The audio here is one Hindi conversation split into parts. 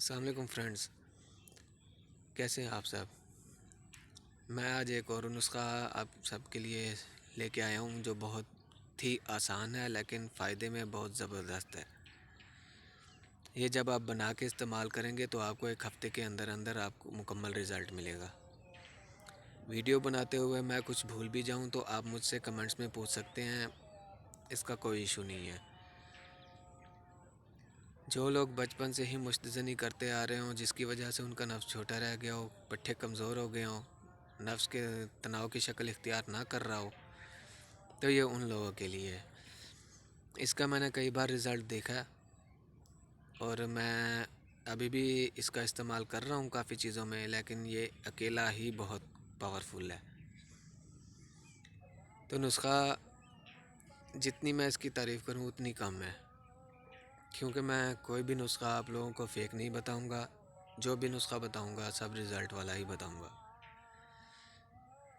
अस्सलाम वालेकुम फ्रेंड्स। कैसे हैं आप सब? मैं आज एक और नुस्ख़ा आप सबके लिए लेके आया हूँ जो बहुत ही आसान है लेकिन फ़ायदे में बहुत ज़बरदस्त है। ये जब आप बना के इस्तेमाल करेंगे तो आपको 1 हफ़्ते के अंदर अंदर आपको मुकम्मल रिज़ल्ट मिलेगा। वीडियो बनाते हुए मैं कुछ भूल भी जाऊँ तो आप मुझसे कमेंट्स में पूछ सकते हैं, इसका कोई इशू नहीं है। जो लोग बचपन से ही मुश्तज़नी करते आ रहे हों जिसकी वजह से उनका नफ़्स छोटा रह गया हो, पट्ठे कमज़ोर हो गए हों, नफ्स के तनाव की शक्ल इख्तियार ना कर रहा हो, तो ये उन लोगों के लिए है। इसका मैंने कई बार रिज़ल्ट देखा है और मैं अभी भी इसका इस्तेमाल कर रहा हूँ काफ़ी चीज़ों में, लेकिन ये अकेला ही बहुत पावरफुल है। तो नुस्ख़ा जितनी मैं इसकी तारीफ़ करूँ उतनी कम है, क्योंकि मैं कोई भी नुस्ख़ा आप लोगों को फ़ेक नहीं बताऊँगा। जो भी नुस्ख़ा बताऊँगा सब रिज़ल्ट वाला ही बताऊँगा।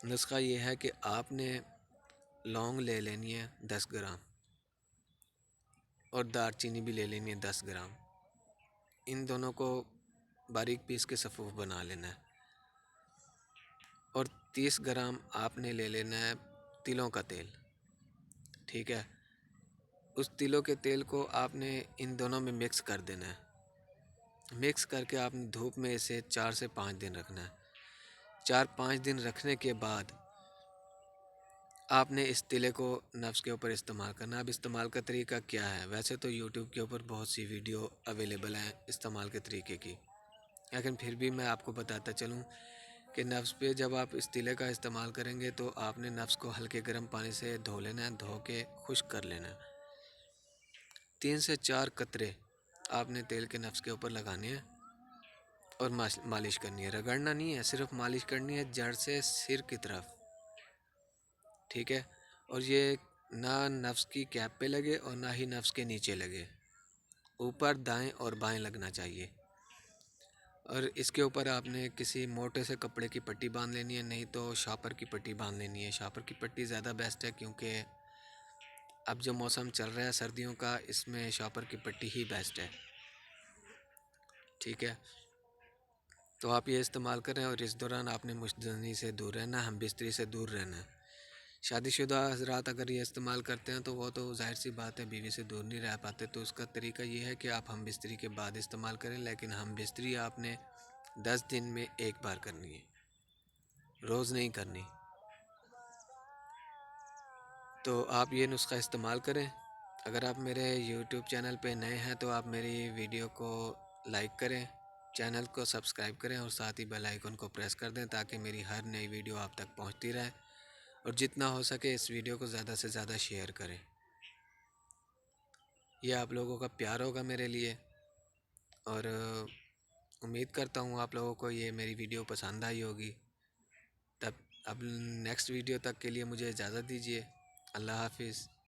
नुस्ख़ा ये है कि आपने लौंग ले लेनी है 10 ग्राम और दालचीनी भी ले लेनी है 10 ग्राम। इन दोनों को बारीक पीस के सफ़ूफ बना लेना है और 30 ग्राम आपने ले लेना है तिलों का तेल। ठीक है, उस तिलों के तेल को आपने इन दोनों में मिक्स कर देना है। मिक्स करके आपने धूप में इसे 4 से 5 दिन रखना है। 4-5 दिन रखने के बाद आपने इस तिले को नफ्स के ऊपर इस्तेमाल करना है। अब इस्तेमाल का तरीका क्या है? वैसे तो यूट्यूब के ऊपर बहुत सी वीडियो अवेलेबल हैं इस्तेमाल के तरीके की, लेकिन फिर भी मैं आपको बताता चलूँ कि नफ्स पे जब आप इस तिले का इस्तेमाल करेंगे तो आपने नफ्स को हल्के गर्म पानी से धो लेना है, धो के खुश्क कर लेना है। 3 से 4 कतरे आपने तेल के नफ्स के ऊपर लगाने हैं और मालिश करनी है। रगड़ना नहीं है, सिर्फ मालिश करनी है जड़ से सिर की तरफ। ठीक है, और ये ना नफ्स की कैप पे लगे और ना ही नफ्स के नीचे लगे, ऊपर दाएं और बाएं लगना चाहिए। और इसके ऊपर आपने किसी मोटे से कपड़े की पट्टी बांध लेनी है, नहीं तो शॉपर की पट्टी बांध लेनी है। शॉपर की पट्टी ज़्यादा बेस्ट है, क्योंकि अब जो मौसम चल रहा है सर्दियों का, इसमें शॉपर की पट्टी ही बेस्ट है। ठीक है, तो आप ये इस्तेमाल करें और इस दौरान आपने मुश्तनी से दूर रहना, हम बिस्तरी से दूर रहना है। शादीशुदा हज़रात अगर ये इस्तेमाल करते हैं तो वो तो ज़ाहिर सी बात है बीवी से दूर नहीं रह पाते, तो उसका तरीका ये है कि आप हम बिस्तरी के बाद इस्तेमाल करें, लेकिन हम बिस्तरी आपने 10 दिन में एक बार करनी है, रोज़ नहीं करनी। तो आप ये नुस्खा इस्तेमाल करें। अगर आप मेरे यूट्यूब चैनल पे नए हैं तो आप मेरी वीडियो को लाइक करें, चैनल को सब्सक्राइब करें और साथ ही बेल आइकन को प्रेस कर दें, ताकि मेरी हर नई वीडियो आप तक पहुंचती रहे। और जितना हो सके इस वीडियो को ज़्यादा से ज़्यादा शेयर करें। ये आप लोगों का प्यार होगा मेरे लिए, और उम्मीद करता हूँ आप लोगों को ये मेरी वीडियो पसंद आई होगी। तब अब नेक्स्ट वीडियो तक के लिए मुझे इजाज़त दीजिए। अल्लाह हाफिज़।